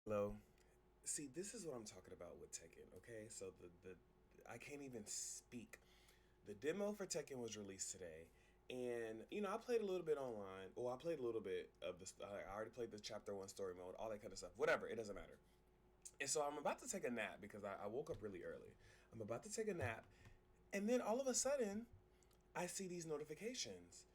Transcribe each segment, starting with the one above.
Hello. See, this is what I'm talking about with Tekken. Okay, so the I can't even speak. The demo for Tekken was released today, and I played a little bit online. Well, I played a little bit of this. I already played the chapter one story mode, all that kind of stuff. Whatever, it doesn't matter. And so I'm about to take a nap because I woke up really early. I'm about to take a nap, and then all of a sudden, I see these notifications.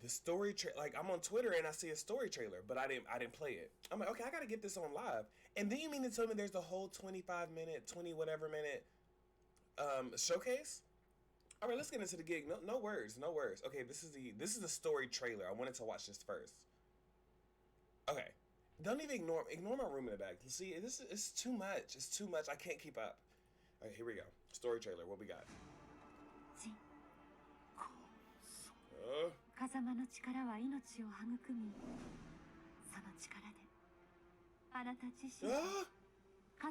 The story like I'm on Twitter and I see a story trailer, but I didn't play it. I'm like, okay, I gotta get this on live. And then you mean to tell me there's the whole 25 minute, 20 whatever minute showcase? All right, let's get into the gig. No words, no words. Okay, this is the story trailer. I wanted to watch this first. Okay, don't even ignore my room in the back. You see, this is it's too much. It's too much. I can't keep up. All right, here we go. Story trailer. What we got? Uh, 風間の力は命を育み、その力であなた自身和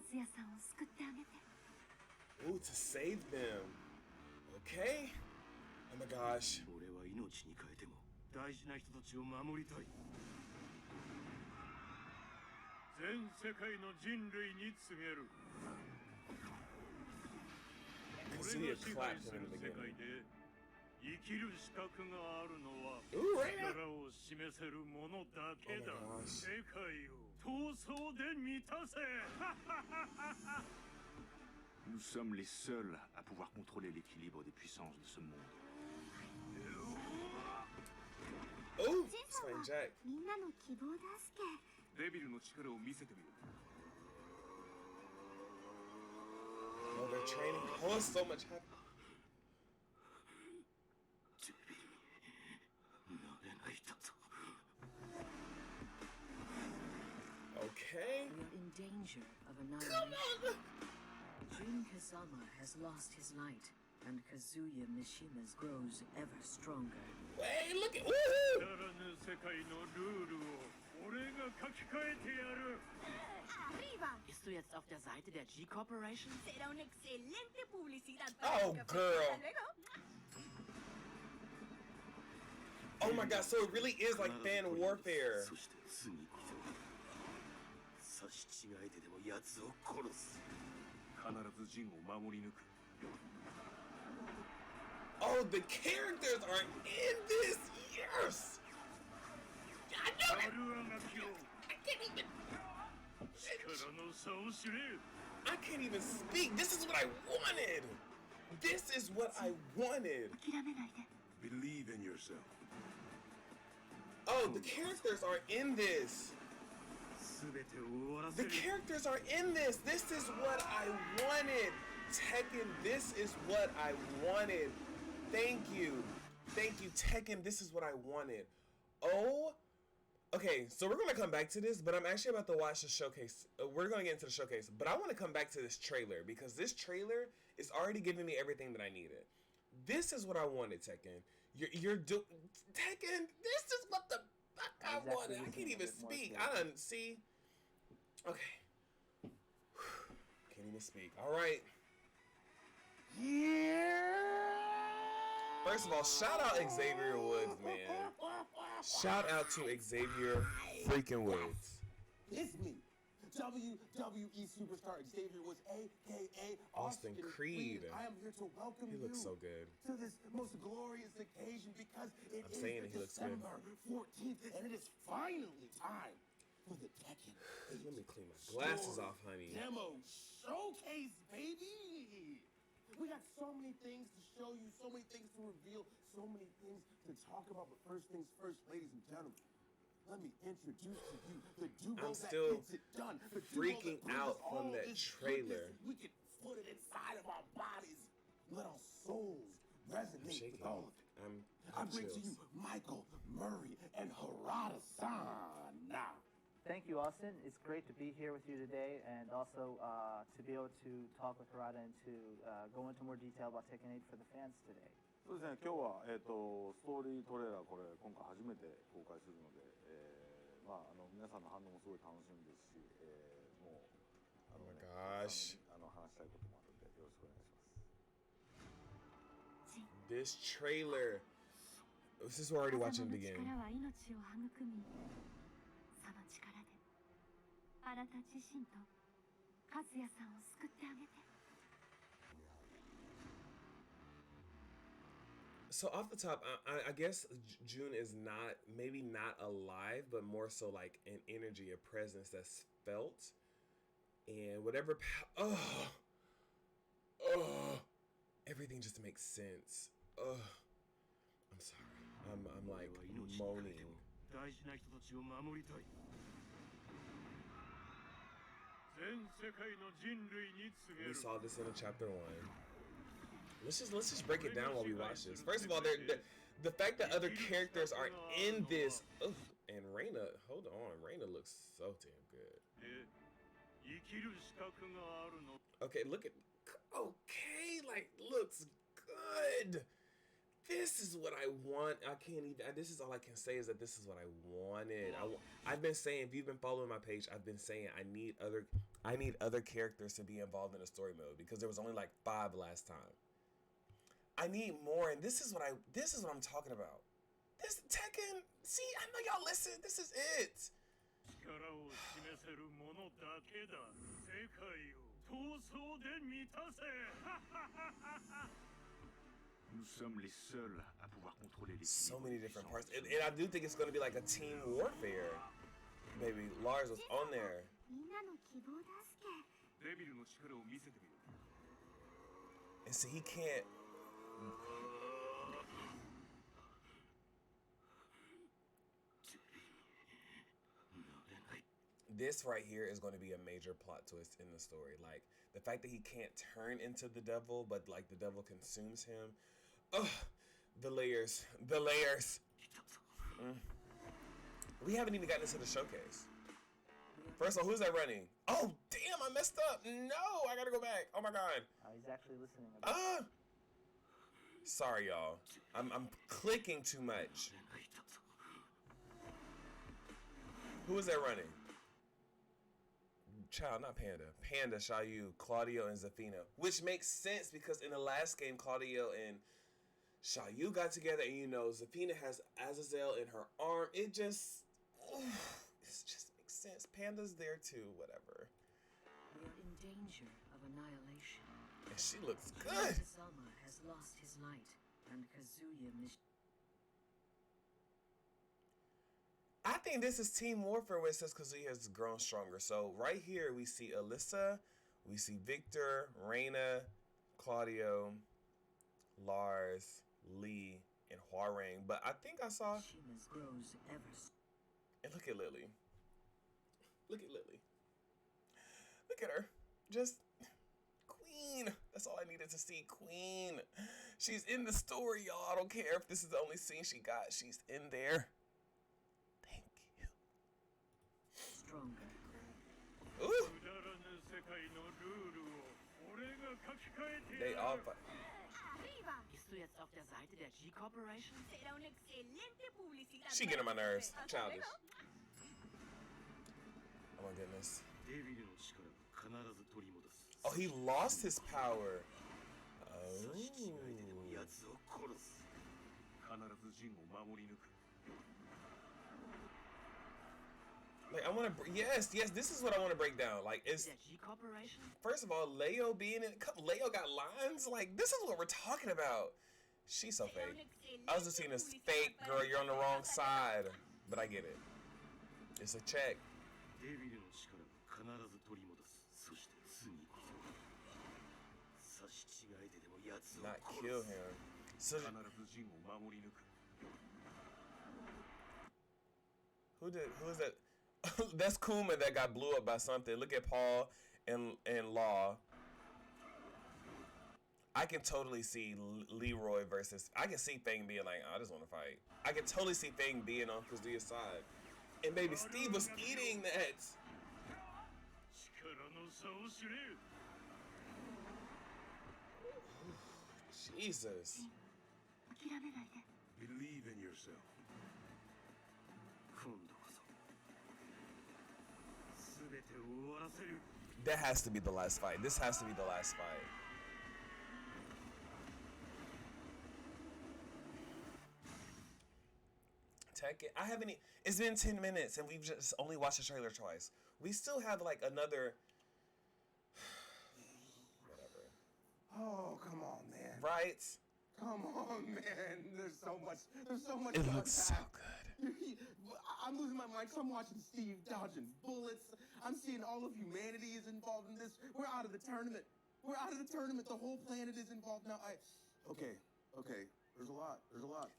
也さんを救ってあげて。Ooh, to save them. Okay. Oh my gosh. 俺は命に変えても大事な人たちを守りたい。全世界の人類に告げる。俺が支配する世界で生きる資格があるのは力を示せるものだけだ。世界を闘争で満たせ。Nous sommes les seuls à pouvoir contrôler l'équilibre des puissances de ce monde. Oh, Slam Jack. みんなの希望だすけ。デビルの力を見せてみろ。Oh, they're training. Oh, it's so much happening. Okay. We are in danger of annihilation. Jin Kazama has lost his light, and Kazuya Mishima's grows ever stronger. Wait, look at woohoo! Arriba! Bist du jetzt auf der Seite der G-Corporation? Será una excelente publicidad. Oh, girl. Oh my god, so it really is like fan warfare. Oh, the characters are in this. Yes. I know it. I can't even speak. This is what I wanted. This is what I wanted. 諦めないで。 Believe in yourself. Oh, the characters are in this. The characters are in this. This is what I wanted. Tekken, this is what I wanted. Thank you. Thank you, Tekken. This is what I wanted. Oh, okay. So we're going to come back to this, but I'm actually about to watch the showcase. We're going to get into the showcase, but I want to come back to this trailer because this trailer is already giving me everything that I needed. This is what I wanted, Tekken. Tekken, this is what the fuck I wanted. I can't even speak. I don't see. Okay. Can't even speak. All right. Yeah. First of all, shout out Xavier Woods, man. Shout out to Xavier freaking Woods. It's me, WWE superstar Xavier Woods, aka Austin Creed. I am here to welcome He you looks so good. to this most glorious occasion because it I'm is saying it, he looks good. December 14th, and it is finally time for the Tekken. Let me clean my glasses off, honey. Demo showcase, baby. We got so many things to show you, so many things to reveal, so many things to talk about. But first things first, ladies and gentlemen. Let me introduce to you the duo I'm that still gets it done. The freaking duo that brings out us from all that this trailer. goodness. We can put it inside of our bodies. Let our souls resonate with all of it. I bring to you Michael, Murray, and Harada-san. Now, Thank you, Austin. It's great to be here with you today, and also to be able to talk with Harada and to go into more detail about Tekken 8 for the fans today. そうですね、今日は、ストーリートレーラーこれ今回初めて公開するので、皆さんの反応もすごい楽しみですし、もうOh my gosh. 話したいこともあるのでよろしくお願いします。This trailer. This is we're already watching it again. あなた自身と和也さんを救ってあげて。 So off the top, I guess June is not, maybe not alive, but more so like an energy, a presence that's felt, and whatever. Everything just makes sense. I'm sorry. I'm like moaning. 大事な人たちを守りたい。全世界の人類に告げ We る。 saw this in a chapter 1. Let's just break it down while we watch this. First of all, the fact that other characters are in this. Ugh, and Reina, hold on, Reina looks so damn good. で生きる資格があるの。 Okay, look at. Okay, like looks good. This is what I want. I can't even. This is all I can say is that this is what I wanted. I've been saying, if you've been following my page, I've been saying I need other characters to be involved in the story mode because there was only like 5 last time. I need more, and this is what I'm talking about. This Tekken. See, I know y'all listen. This is it. 力を示せるものだけだ。世界を闘争で満たせ。 Nous sommes les seuls à pouvoir contrôler les So many different parts, and I do think it's going to be like a team warfare. Baby, Lars was on there. みんなの希望だすけ。デビルの力を見せてみろ。 And see, he can't. This right here is going to be a major plot twist in the story. Like, the fact that he can't turn into the devil, but like the devil consumes him. Ugh, the layers. The layers. We haven't even gotten into the showcase. First of all, who's that running? Oh, damn, I messed up. No, I gotta go back. Oh my god. He's actually listening. Sorry, y'all. I'm clicking too much. Who is that running? Child, not Panda. Panda, Xiaoyu, Claudio, and Zafina. Which makes sense because in the last game, Claudio and Xiaoyu got together, and you know, Zafina has Azazel in her arm. It just makes sense. Panda's there too, whatever. We are in danger of annihilation. And she looks good. Kazama has lost his light, and Kazuya I think this is Team Warfare where it says Kazuya has grown stronger. So right here we see Alyssa, we see Victor, Reina, Claudio, Lars, Lee, and Huarang. But I think I saw. Mishima's grows ever. And look at Lily. Look at Lily. Look at her. Just Queen. That's all I needed to see. Queen. She's in the story, y'all. I don't care if this is the only scene she got. She's in there. Stronger. Ooh. They all fight. Bist du jetzt auf der Seite der G-Corporation? She getting on my nerves. Childish. Oh my goodness. デビルの力を必ず取り戻す。 Oh, he lost his power. Oh. 差し違いででも奴を殺す。必ず陣を守り抜く。 Like I want to, yes, this is what I want to break down. Like it's Der G-Corporation? first of all, Leo being in, Leo got lines. Like this is what we're talking about. She's so fake. I was just seeing this fake girl. You're on the wrong side, but I get it. It's a check. デビルの力を必ず取り戻す。そして次こそ。差し違いででも奴を Not 殺 kill す。 him. So 必ず陣を守り抜く。 who is that? That's Kuma that got blew up by something. Look at Paul and Law. I can totally see Leroy versus. I can see Fang being like, I just want to fight. I can totally see Fang being on Kazuya's side. And baby Steve was eating that. 力の差を知れ。 Jesus. 諦めないで。 Believe in yourself. 今度こそ。全てを終わらせる。 That has to be the last fight. This has to be the last fight. Tekken. I haven't. It's been 10 minutes and we've just only watched the trailer twice. We still have like another. Whatever. Oh, come on, man. Right? Come on, man. There's so much. It to looks so unpack. good. I'm losing my mind 'cause I'm watching Steve dodging bullets. I'm seeing all of humanity is involved in this. We're out of the tournament. The whole planet is involved now. Okay. There's a lot.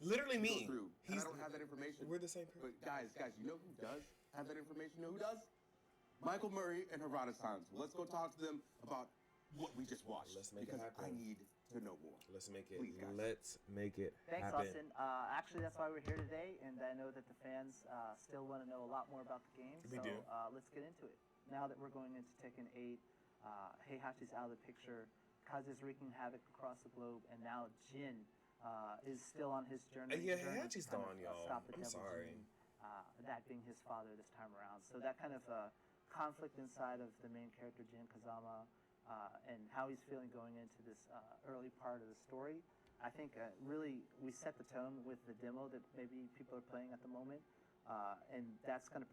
Literally to me. Go through. And I don't have that information. We're the same person. But guys, you know who does have that information? You know who does? Michael Murray and Harada-san. Let's go talk to them about what we just watched. Let's make it because happen. I need to know more. Let's make it. Please, guys. Let's make it Thanks, happen. Austin. Actually, that's why we're here today, and I know that the fans still want to know a lot more about the game. We so, do. Let's get into it. Now that we're going into Tekken 8, Heihachi's out of the picture, Kazuya's wreaking havoc across the globe, and now Jin is still on his journey. Yeah, journey to Heihachi's kind of, gone, y'all. Stop the I'm Devil sorry. Jin, that being his father this time around. So that kind of conflict inside of the main character, Jin Kazama, and how he's feeling going into this early part of the story. I think really we set the tone with the demo that maybe people are playing at the moment, and that's going to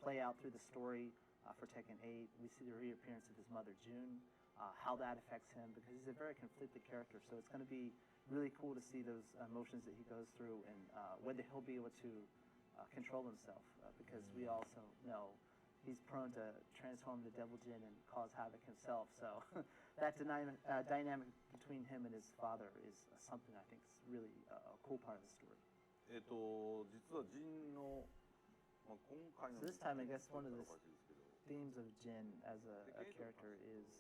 play out through the story for Tekken 8. We see the reappearance of his mother, June, how that affects him, because he's a very conflicted character, so it's going to be really cool to see those emotions that he goes through and whether he'll be able to control himself, because we also know he's prone to transform the Devil Jin and cause havoc himself. So that dynamic between him and his father is something I think is really a cool part of the story. 実はジンの、まあ、今回の So this time, I guess one of the おかしいですけど themes of Jin as a character is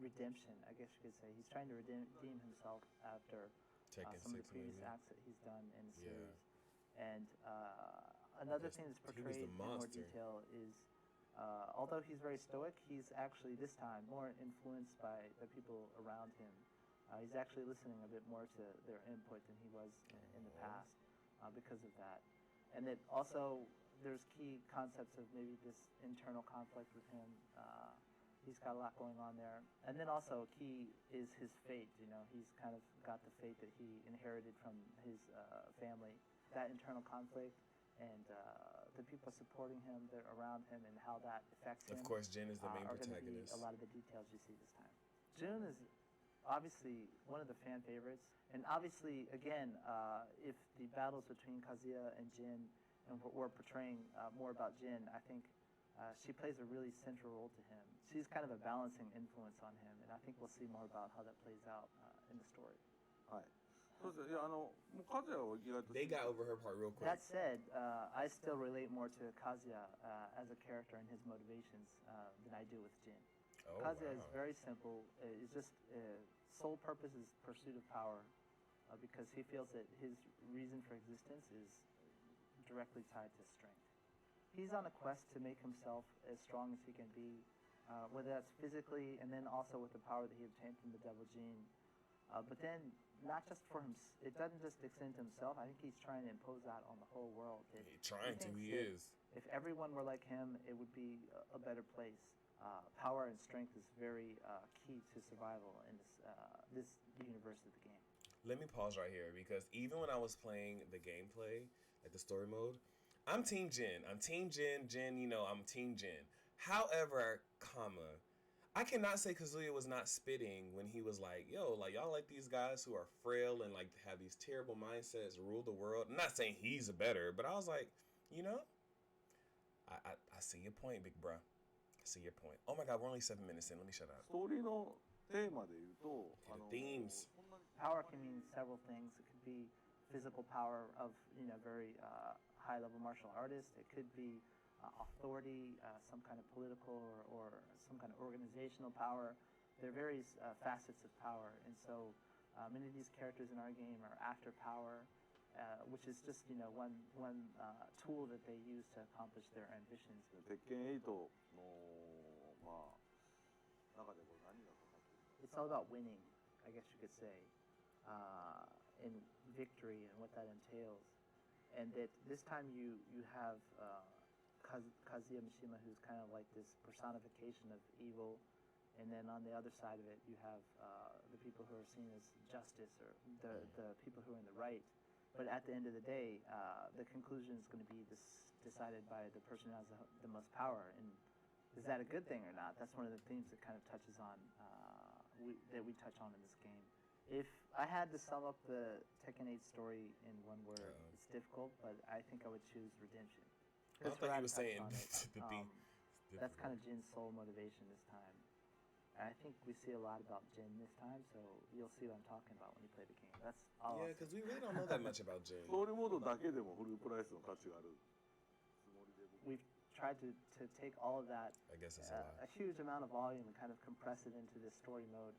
redemption, I guess you could say. He's trying to redeem himself after Tekken some of 6 the previous maybe. acts that he's done in the Yeah. series. And another Yes, thing that's he was the portrayed in more monster. detail is, although he's very stoic, he's actually this time more influenced by the people around him. He's actually listening a bit more to their input than he was in the past because of that. And that also there's key concepts of maybe this internal conflict with him. He's got a lot going on there. And then also key is his fate. You know, he's kind of got the fate that he inherited from his family. That internal conflict and the people supporting him, that are around him, and how that affects him. Of course, Jin is the main are gonna be protagonist. a lot of the details you see this time. June is obviously one of the fan favorites, and obviously, again, if the battles between Kazuya and Jin, and we're portraying more about Jin, I think she plays a really central role to him. She's kind of a balancing influence on him, and I think we'll see more about how that plays out in the story. はいそうですねいやもう和也は意外と They got over her part real quick. That said, I still relate more to Kazuya as a character and his motivations than I do with Jin. Oh, Kazuya is wow. very simple. It's just sole purpose is pursuit of power, because he feels that his reason for existence is directly tied to strength. He's on a quest to make himself as strong as he can be, whether that's physically and then also with the power that he obtained from the Devil Gene. But then, not just for him, it doesn't just extend to himself. I think he's trying to impose that on the whole world. He trying to, thinks he that is. If everyone were like him, it would be a better place. Power and strength is very key to survival in this universe of the game. Let me pause right here because even when I was playing the gameplay, like the story mode, I'm Team Jin. I'm Team Jin. Jin, you know, I'm Team Jin. However, I cannot say Kazuya was not spitting when he was like, yo, like, y'all like these guys who are frail and like have these terrible mindsets rule the world. I'm not saying he's a better, but I was like, you know, I see your point, big bruh. I see your point. Oh my God, we're only 7 minutes in. Let me shut up. ストーリーのテーマで言うと The themes. そんなに Power can mean several things. It could be physical power of, very high-level martial artist. It could be authority, some kind of political or some kind of organizational power. There are various facets of power, and so many of these characters in our game are after power, which is just one tool that they use to accomplish their ambitions. 鉄拳8のまあ中でこれ何がかかってるか It's all about winning, I guess you could say, and victory and what that entails. And that this time you have Kazuya Mishima, who's kind of like this personification of evil, and then on the other side of it, you have the people who are seen as justice, or the people who are in the right. But at the end of the day, the conclusion is going to be decided by the person who has the most power. And is that a good thing or not? That's one of the themes that kind of touches on that we touch on in this game. If I had to sum up the Tekken 8 story in one word, it's difficult, but I think I would choose redemption. I thought he was saying that's kind of Jin's sole motivation this time. And I think we see a lot about Jin this time, so you'll see what I'm talking about when you play the game. That's all. Yeah, because we really don't know that much about Jin. ストーリーモードだけでもフルプライスの価値があるつもりで僕 We've tried to take all of that, I guess that's a lot. a huge amount of volume, and kind of compress it into this story mode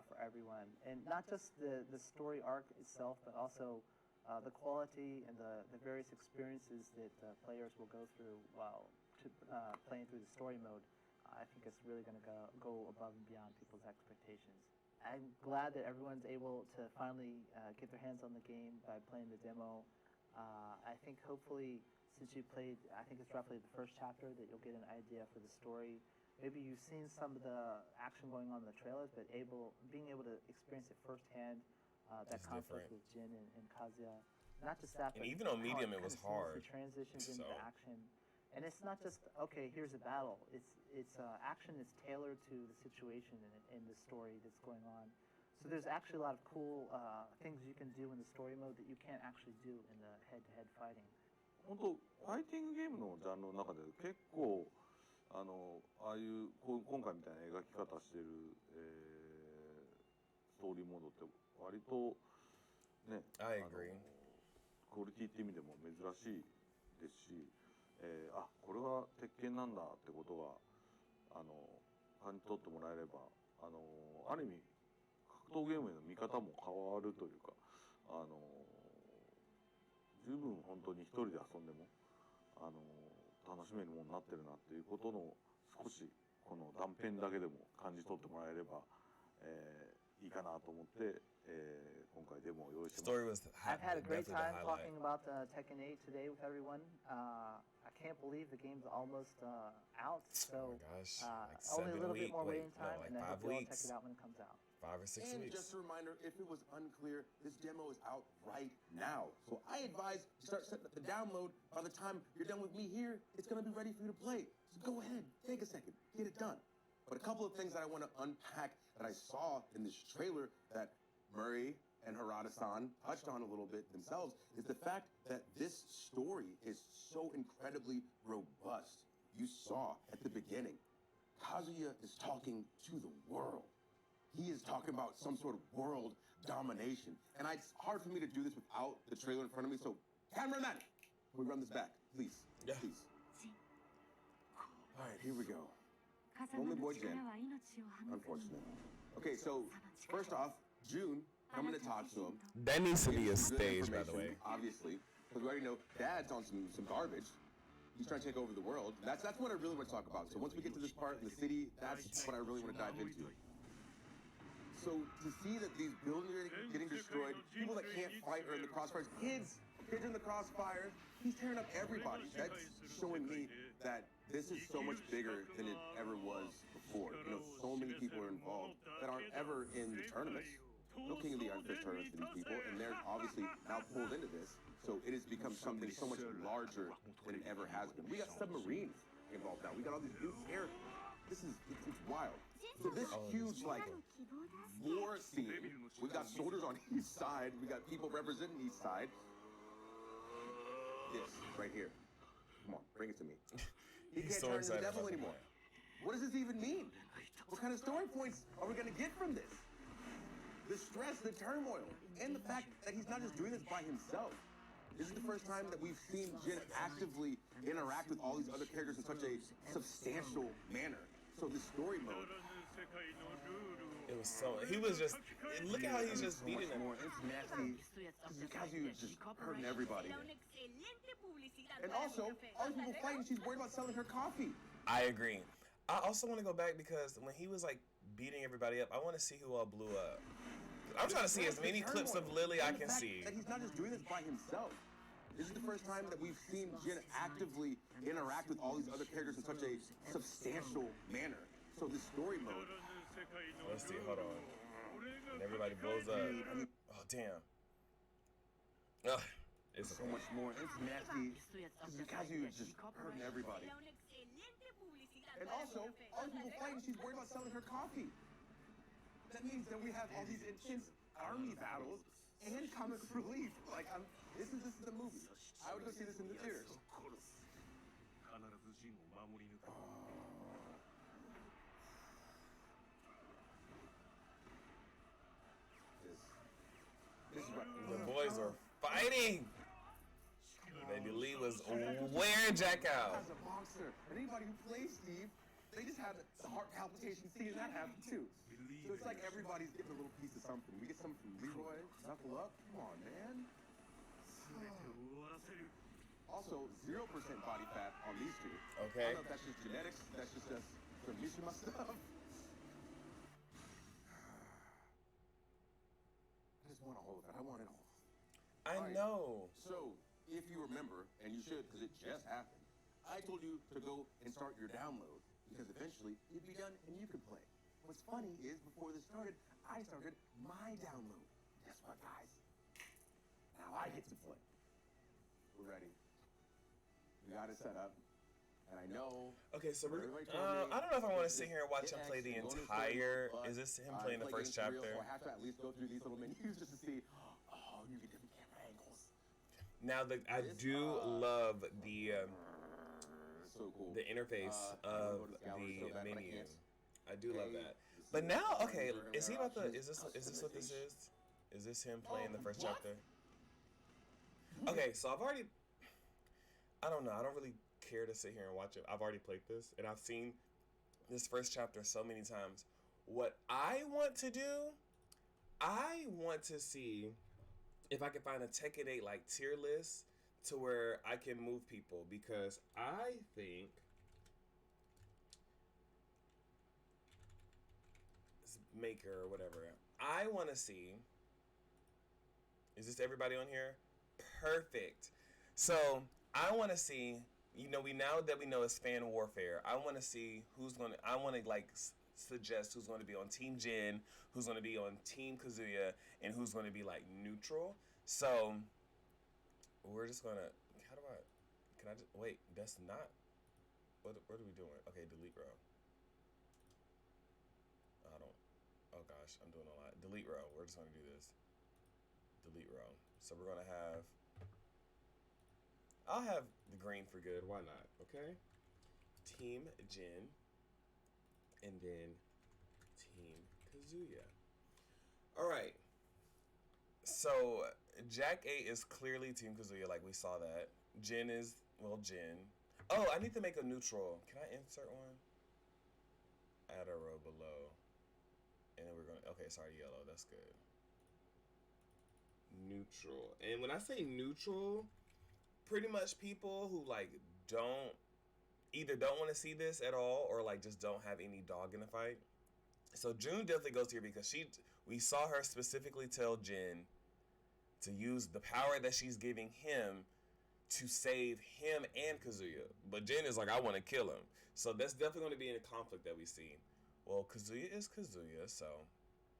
for everyone. And not just the story arc itself, but also the quality and the various experiences that players will go through while playing through the story mode. I think it's really going to go above and beyond people's expectations. I'm glad that everyone's able to finally get their hands on the game by playing the demo. I think hopefully, since you played, I think it's roughly the first chapter, that you'll get an idea for the story. Maybe you've seen some of the action going on in the trailers, but being able to experience it firsthand, that It's conflict different. with Jin and Kazuya. Not just that, And but even on how medium, it kinda was seamlessly hard, transitions into so. action. And it's not just, okay, here's a battle. It's action is tailored to the situation in the story that's going on. So there's actually a lot of cool things you can do in the story mode that you can't actually do in the head-to-head fighting. 本当ファイティングゲームのジャンルの中で結構ああいう今回みたいな描き方してる、ストーリーモードって割とね I agree. クオリティって意味でも珍しいですし、あこれは鉄拳なんだってことが感じ取ってもらえればある意味格闘ゲームへの見方も変わるというか十分本当に一人で遊んでも楽しめるものになってるなっていうことの少しこの断片だけでも感じ取ってもらえれば、いいかなと思って、今回デモを用意してます。 I've had a great definitely time the talking highlight. about Tekken 8 today with everyone. I can't believe the game's almost out, so Oh my gosh, only a little bit more waiting time, like and I 5 hope you all check weeks. it out when it comes out. 5 or 6 And weeks. just a reminder, if it was unclear, this demo is out right now. So I advise you start setting up the download. By the time you're done with me here, it's going to be ready for you to play. So go ahead, take a second, get it done. But a couple of things that I want to unpack that I saw in this trailer that Murray and Harada-san touched on a little bit themselves is the fact that this story is so incredibly robust. You saw at the beginning, Kazuya is talking to the world. He is talking about some sort of world domination. And it's hard for me to do this without the trailer in front of me. So, cameraman, can we run this back? Please. Yeah. Please. All right, here we go. Only boy Jen. Unfortunate. Okay, so first off, June, I'm going to talk to him. That needs to be a Give him good stage, by the way. information, Obviously. Because we already know Dad's on some garbage. He's trying to take over the world. That's what I really want to talk about. So once we get to this part in the city, that's what I really want to dive into. So to see that these buildings are getting destroyed, people that can't fight are in the crossfires, kids in the crossfires, he's tearing up everybody. That's showing me that this is so much bigger than it ever was before. You know, so many people are involved that aren't ever in the tournaments. No King of the Iron Fist tournaments for these people, and they're obviously now pulled into this. So it has become something so much larger than it ever has been. We got submarines involved now. We got all these new characters. It's wild. So this huge, like, war scene, we got soldiers on each side, we got people representing each side. This, right here. Come on, bring it to me. He He's can't so turn into the excited devil about anymore. that. What does this even mean? What kind of story points are we gonna get from this? The stress, the turmoil, and the fact that he's not just doing this by himself. This is the first time that we've seen Jin actively interact with all these other characters in such a substantial manner. So the story mode. It was so. He was just. Look at how he's just so beating much them. more. It's nasty. Kazuya is just hurting everybody. And also, all these people fighting, she's worried about selling her coffee. I agree. I also want to go back because when he was like beating everybody up, I want to see who all blew up. I'm trying to see as many clips of Lily I can see. That he's not just doing this by himself. This is the first time that we've seen Jin actively interact with all these other characters in such a substantial manner. So the story mode. Let's see, hold on. And everybody blows up. Oh, damn. Ugh, it's so much more. It's nasty. Because Kazuya is just hurting everybody. And also, all these people fighting, she's worried about selling her coffee. That means that we have all these intense army battles and comic relief. Like, this is a movie. I would go see this in the theaters. This is right. The boys are fighting. Baby Lee was wearing Jack out. As a boxer, and anybody who plays Steve, they just have the heart palpitation seeing that happen too. So it's like everybody's getting a little piece of something. We get something from Leroy, Knuckle Up. Come on, man. Also, 0% body fat on these two. Okay. I don't know if that's just genetics. That's just us from Mishima stuff. I just want all of it. I want it all. I know. So, if you remember, and you should because it just happened, I told you to go and start your download because eventually it'd be done and you could play. What's funny is before this started, I started my download. Guess what, guys? Now I get to play. We're ready. We got it set up. And I know. Okay, so everybody told me, I don't know if I want to sit here and watch hit him play X the and go to entire. but Is this him playing the play first games for real, chapter? So I have to at least go through these little menus just to see. Oh, you get different camera angles. Now, I do love the So cool. the interface I of wanna go to gallery the so bad, but I menu. can't. I do love Okay, that. this But is now, the okay, burger is he about to? options. Is this what this is? Is this him playing the first what? chapter? Okay, so I've already. I don't know. I don't really care to sit here and watch it. I've already played this, and I've seen this first chapter so many times. What I want to do, I want to see if I can find a Tekken 8 like tier list to where I can move people, because I think Maker or whatever. I want to see. Is this everybody on here? Perfect. So I want to see. You know, now that we know it's fan warfare, I want to see who's gonna. I want to like suggest who's going to be on Team Jin, who's going to be on Team Kazuya, and who's going to be like neutral. So we're just gonna. How do I? Can I just wait? That's not. What are we doing? Okay, delete row. I don't. Oh gosh, I'm doing a lot. Delete row. We're just gonna do this. Delete row. So we're gonna have. I'll have the green for good. Why not? Okay. Team Jin. And then Team Kazuya. All right. So Jack 8 is clearly Team Kazuya, like we saw that. Jin is Jin. Oh, I need to make a neutral. Can I insert one? Add a row below. And then we're going to, okay, sorry, yellow. That's good. Neutral. And when I say neutral, pretty much people who like either don't want to see this at all or like just don't have any dog in the fight. So June definitely goes here because we saw her specifically tell Jin to use the power that she's giving him to save him and Kazuya. But Jin is like, I want to kill him. So that's definitely going to be in a conflict that we see. Well, Kazuya is Kazuya, so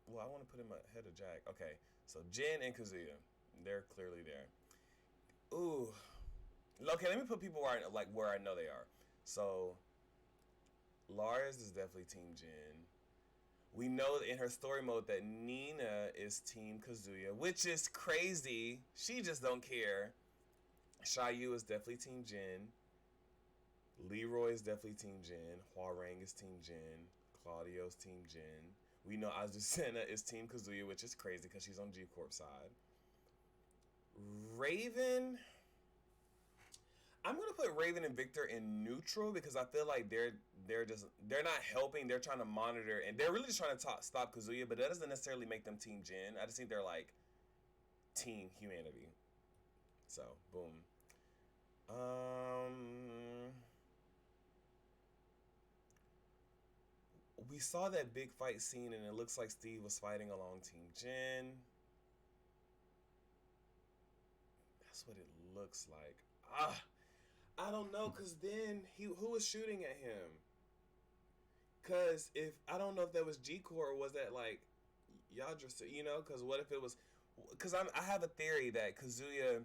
I want to put him ahead of Jack. Okay, so Jin and Kazuya, they're clearly there. Ooh. Okay, let me put people where I know they are. So Lars is definitely Team Jin. We know in her story mode that Nina is Team Kazuya, which is crazy. She just don't care. Shayu is definitely Team Jin. Leroy is definitely Team Jin. Hwarang is Team Jin. Claudio's Team Jin. We know Azucena is Team Kazuya, which is crazy because she's on G Corp side. Raven, I'm gonna put Raven and Victor in neutral because I feel like they're not helping. They're trying to monitor and they're really just trying to stop Kazuya, but that doesn't necessarily make them Team Jin. I just think they're like Team Humanity. So boom. We saw that big fight scene and it looks like Steve was fighting along Team Jin. That's what it looks like. I don't know, cause then who was shooting at him? Cause if I don't know if that was G Core or was that like Yadra, you know? Cause what if it was because I have a theory that Kazuya,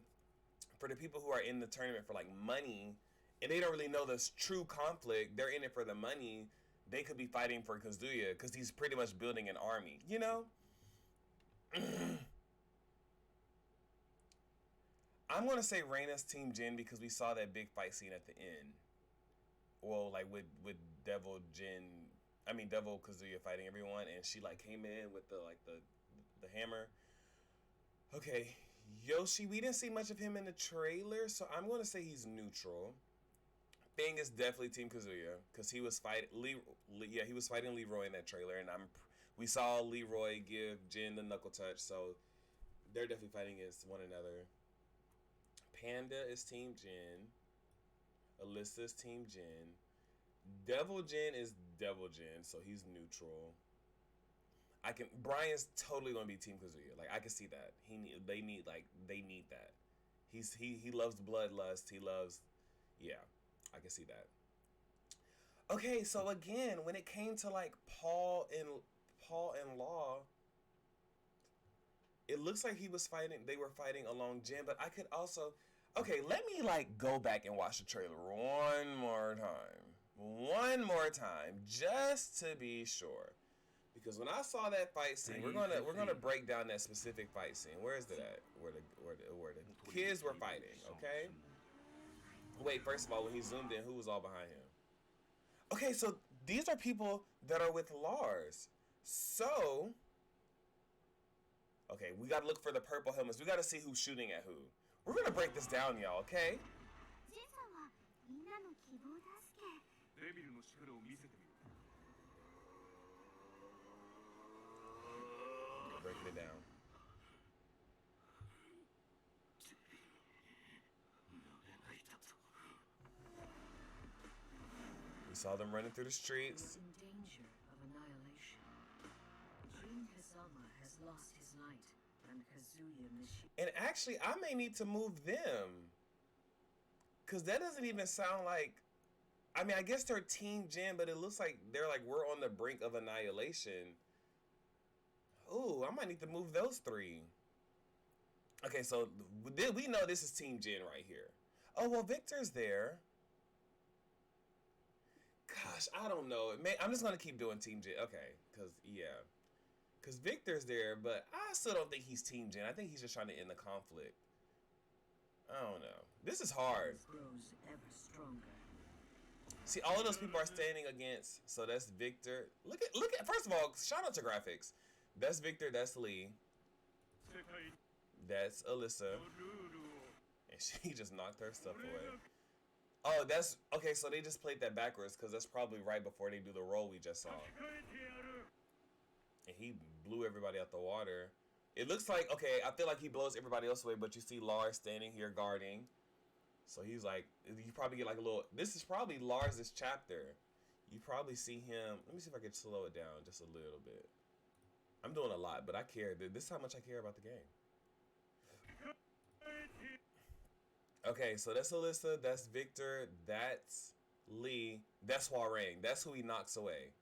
for the people who are in the tournament for like money, and they don't really know this true conflict, they're in it for the money. They could be fighting for Kazuya because he's pretty much building an army, you know? I'm gonna say Reina's Team Jin because we saw that big fight scene at the end. Well, like with Devil Kazuya fighting everyone, and she like came in with the hammer. Okay, Yoshi, we didn't see much of him in the trailer, so I'm gonna say he's neutral. Thing is definitely Team Kazuya because he was fighting he was fighting Leroy in that trailer, and we saw Leroy give Jin the knuckle touch, so they're definitely fighting against one another. Panda is Team Jin. Alyssa is Team Jin. Devil Jin is Devil Jin, so he's neutral. Brian's totally gonna be Team Kazuya. Like I can see that. They need that. He loves bloodlust. He loves, yeah, I can see that. Okay, so again, when it came to like Paul and Law, it looks like they were fighting along Jin, but I could also, okay, let me like go back and watch the trailer one more time, just to be sure. Because when I saw that fight scene, we're gonna break down that specific fight scene. Where is it at? Where the kids were fighting, okay? Wait, first of all, when he zoomed in, who was all behind him? Okay, so these are people that are with Lars. So, okay, we gotta look for the purple helmets. We gotta see who's shooting at who. We're gonna break this down, y'all, okay? Breaking it down. We saw them running through the streets. In danger of annihilation. Dream Kazama has lost his light, and Kazuya Mishima. And actually, I may need to move them. Because that doesn't even sound like... I mean, I guess they're Team Jin, but it looks like we're on the brink of annihilation. Ooh, I might need to move those three. Okay, so we know this is Team Jin right here. Oh, well, Victor's there. Gosh, I don't know. I'm just going to keep doing Team Jin. Okay, because, yeah. Because Victor's there, but I still don't think he's Team Jin. I think he's just trying to end the conflict. I don't know. This is hard. Grows ever stronger. See, all of those people are standing against. So that's Victor. Look at. First of all, shout out to graphics. That's Victor. That's Lee. That's Alyssa. And she just knocked her stuff away. Oh, that's okay. So they just played that backwards because that's probably right before they do the roll we just saw. And he blew everybody out the water. It looks like, okay, I feel like he blows everybody else away, but you see Lars standing here guarding. So he's like, you probably get like a little, this is probably Lars' chapter. You probably see him, let me see if I can slow it down just a little bit. I'm doing a lot, but I care. This is how much I care about the game. Okay, so that's Alyssa, that's Victor, that's Lee, that's Hwarang. That's who he knocks away.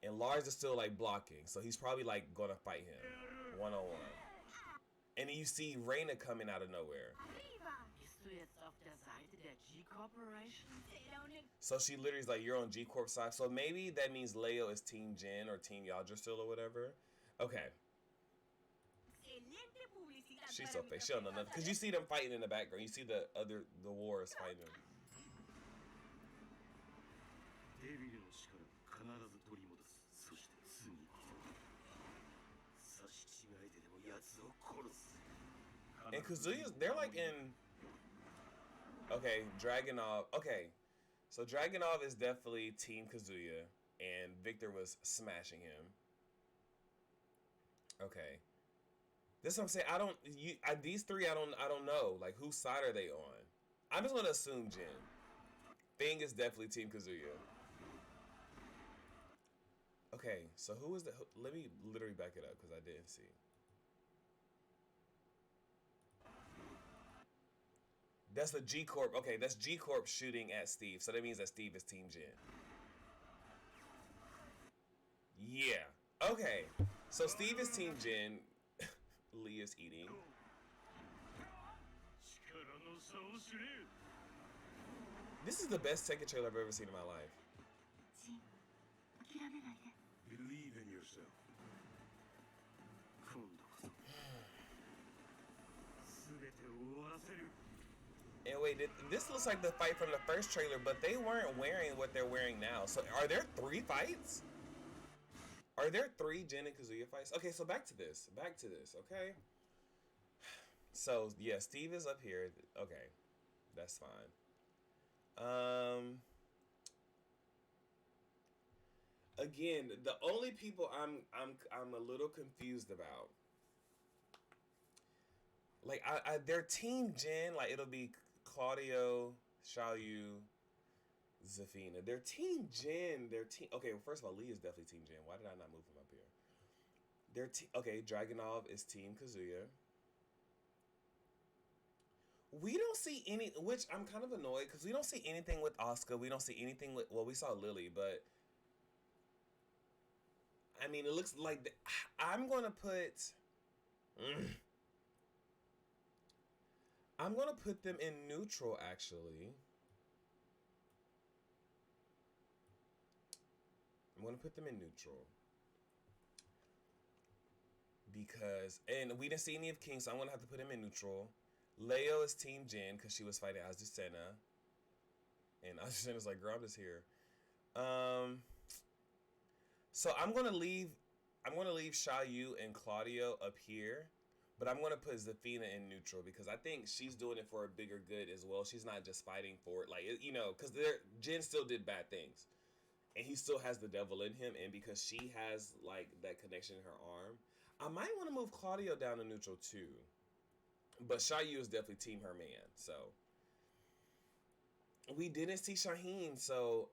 And Lars is still like blocking, so he's probably like gonna fight him one-on-one. And then you see Reina coming out of nowhere. So she literally is like, you're on G Corp side. So maybe that means Leo is Team Jin or Team Yggdrasil or whatever. Okay. She's so fake. She don't know nothing. Because you see them fighting in the background. You see the wars fighting them. And Kazuya's, they're like in... Okay, Dragunov. Okay, so Dragunov is definitely Team Kazuya, and Victor was smashing him. Okay, this is what I'm saying. These three, I don't know. Like, whose side are they on? I'm just gonna assume Jin. Thing is definitely Team Kazuya. Okay, so who is the? Let me literally back it up because I didn't see. That's the G Corp. Okay, that's G Corp shooting at Steve. So that means that Steve is Team Jin. Yeah. Okay. So Steve is Team Jin. Lee is eating. This is the best Tekken trailer I've ever seen in my life. Jin, 諦めないで. Believe in yourself. And wait, this looks like the fight from the first trailer, but they weren't wearing what they're wearing now. So are there 3 fights? Are there 3 Jin and Kazuya fights? Okay, so back to this, okay? So, yeah, Steve is up here. Okay, that's fine. Again, the only people I'm a little confused about, like, their team Jin, like, it'll be Claudio, Xiaoyu, Zafina. Their team Jin, okay, well, first of all, Lee is definitely team Jin. Why did I not move him up here? Okay, Dragunov is team Kazuya. We don't see any, which I'm kind of annoyed because we don't see anything with Asuka. We don't see anything with, well, we saw Lily, but I mean, it looks like I'm going to put I'm going to put them in neutral, actually. I'm going to put them in neutral. Because, and we didn't see any of King, so I'm going to have to put him in neutral. Leo is Team Jin because she was fighting Azucena. And Azucena's like, girl, I'm just here. So I'm gonna leave Xiaoyu and Claudio up here, but I'm gonna put Zafina in neutral because I think she's doing it for a bigger good as well. She's not just fighting for it, like, you know, because Jin still did bad things, and he still has the devil in him, and because she has like that connection in her arm, I might want to move Claudio down to neutral too. But Xiaoyu is definitely team her man. So we didn't see Shaheen, so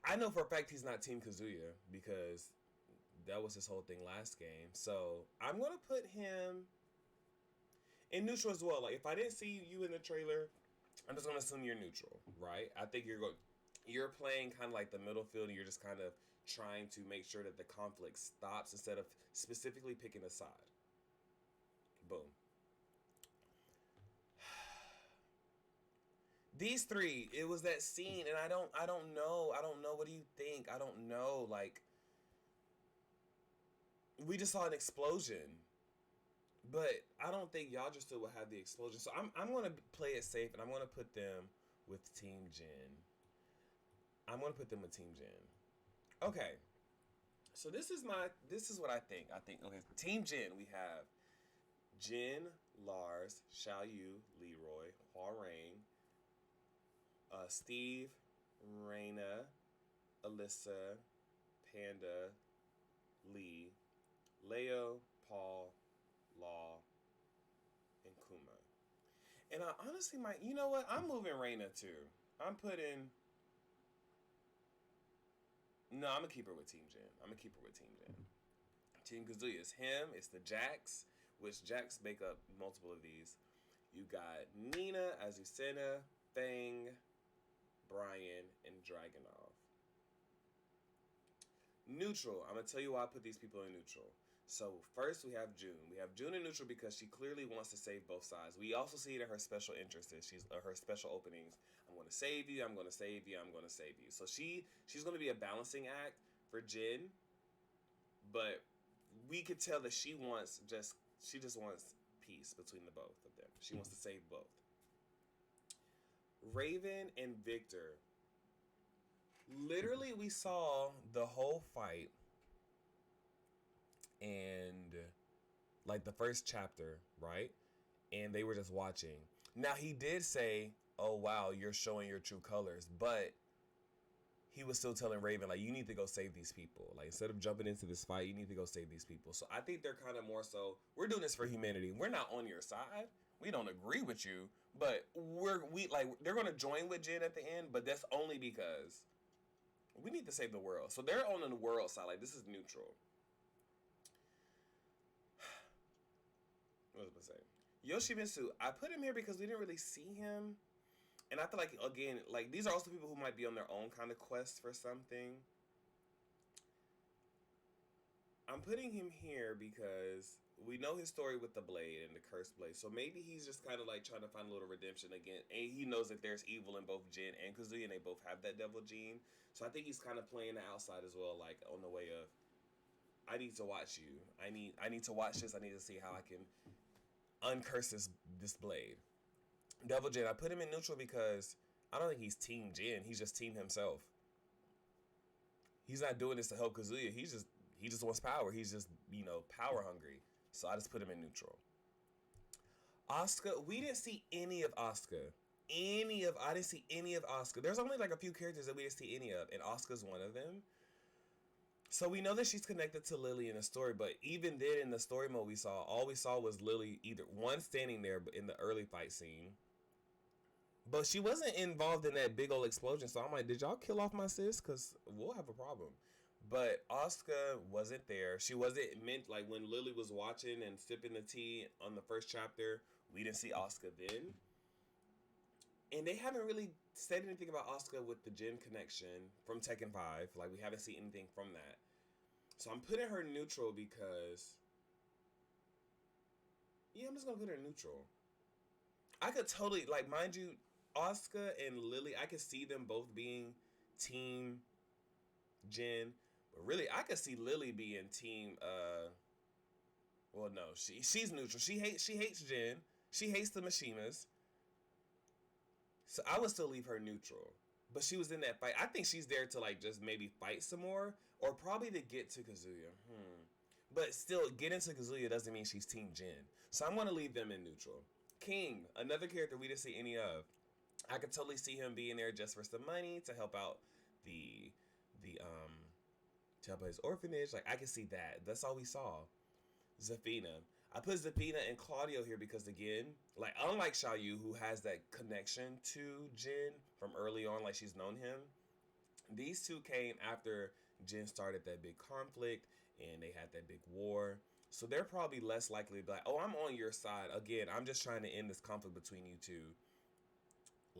I know for a fact he's not team Kazuya because that was his whole thing last game. So I'm gonna put him in neutral as well. Like, if I didn't see you in the trailer, I'm just gonna assume you're neutral, right? I think you're playing kind of like the middle field, and you're just kind of trying to make sure that the conflict stops instead of specifically picking a side. Boom. These 3, it was that scene, and I don't know. What do you think? I don't know. Like, we just saw an explosion, but I don't think y'all just still will have the explosion. So I'm gonna play it safe, and I'm gonna put them with Team Jin. Okay. So this is what I think. Okay, Team Jin, we have Jin, Lars, Xiaoyu, Leroy, Hwoarang, Steve, Reina, Alyssa, Panda, Lee, Leo, Paul, Law, and Kuma. And I honestly might, you know what? I'm moving Reina too. I'm going to keep her with Team Jin. Team Kazuya is him. It's the Jax, which Jax make up multiple of these. You got Nina, Azucena, Fang, Brian, and Dragunov. Neutral. I'm going to tell you why I put these people in neutral. So first we have June. We have June in neutral because she clearly wants to save both sides. We also see it in her special interests. She's her special openings. I'm going to save you. I'm going to save you. I'm going to save you. So she's going to be a balancing act for Jin. But we could tell that she just wants peace between the both of them. She wants to save both. Raven and Victor. Literally, we saw the whole fight and like the first chapter, right? And they were just watching. Now, he did say, oh, wow, you're showing your true colors. But he was still telling Raven, like, you need to go save these people. Like, instead of jumping into this fight, you need to go save these people. So I think they're kind of more so, we're doing this for humanity. We're not on your side. We don't agree with you. But they're going to join with Jin at the end. But that's only because we need to save the world. So they're on the world side. Like, this is neutral. What was I going to say? Yoshimitsu, I put him here because we didn't really see him. And I feel like, again, like, these are also people who might be on their own kind of quest for something. I'm putting him here because we know his story with the blade and the cursed blade. So maybe he's just kind of like trying to find a little redemption again. And he knows that there's evil in both Jin and Kazuya, and they both have that devil gene. So I think he's kind of playing the outside as well, like on the way of, I need to watch you. I need to watch this. I need to see how I can uncurse this blade. Devil Jin, I put him in neutral because I don't think he's Team Jin. He's just Team himself. He's not doing this to help Kazuya. He just wants power. He's just, power hungry. So I just put him in neutral. Asuka, we didn't see any of Asuka. I didn't see any of Asuka. There's only like a few characters that we didn't see any of, and Asuka's one of them. So we know that she's connected to Lily in the story, but even then in the story mode all we saw was Lily either one standing there in the early fight scene. But she wasn't involved in that big old explosion, so I'm like, did y'all kill off my sis? Because we'll have a problem. But Asuka wasn't there. She wasn't meant, like when Lily was watching and sipping the tea on the first chapter, we didn't see Asuka then. And they haven't really said anything about Asuka with the Jin connection from Tekken 5. Like, we haven't seen anything from that. So I'm putting her neutral because... Yeah, I'm just going to put her neutral. I could totally, like, mind you, Asuka and Lily, I could see them both being Team Jin. But really, I could see Lily being Team, well, no, she's neutral. She hates Jin. She hates the Mishimas. So I would still leave her neutral. But she was in that fight. I think she's there to like just maybe fight some more. Or probably to get to Kazuya. But still, getting to Kazuya doesn't mean she's Team Jin. So I'm going to leave them in neutral. King, another character we didn't see any of. I could totally see him being there just for some money to help out to help out his orphanage. Like, I can see that. That's all we saw. Zafina. I put Zafina and Claudio here because, again, like, unlike Xiaoyu, who has that connection to Jin from early on, like she's known him, these two came after Jin started that big conflict and they had that big war. So they're probably less likely to be like, oh, I'm on your side. Again, I'm just trying to end this conflict between you two.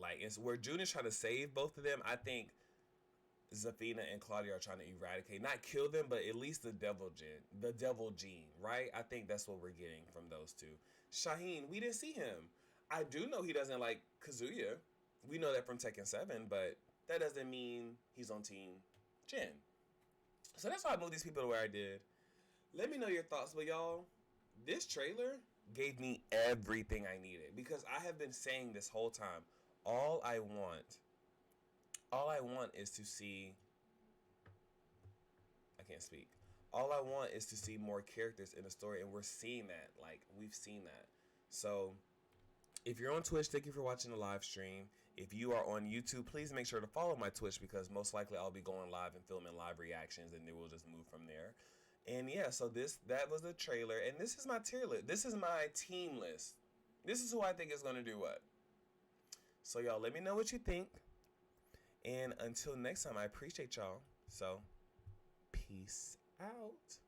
Like, it's where Jun is trying to save both of them. I think Zafina and Claudia are trying to eradicate, not kill them, but at least the devil gene, right? I think that's what we're getting from those two. Shaheen, we didn't see him. I do know he doesn't like Kazuya. We know that from Tekken 7, but that doesn't mean he's on Team Jin. So that's why I moved these people to where I did. Let me know your thoughts, but y'all, this trailer gave me everything I needed because I have been saying this whole time, all I want is to see, I can't speak. All I want is to see more characters in the story, and we're seeing that. Like, we've seen that. So, if you're on Twitch, thank you for watching the live stream. If you are on YouTube, please make sure to follow my Twitch because most likely I'll be going live and filming live reactions, and then we'll just move from there. And yeah, so that was the trailer, and this is my tier list. This is my team list. This is who I think is going to do what. So y'all, let me know what you think. And until next time, I appreciate y'all. So, peace out.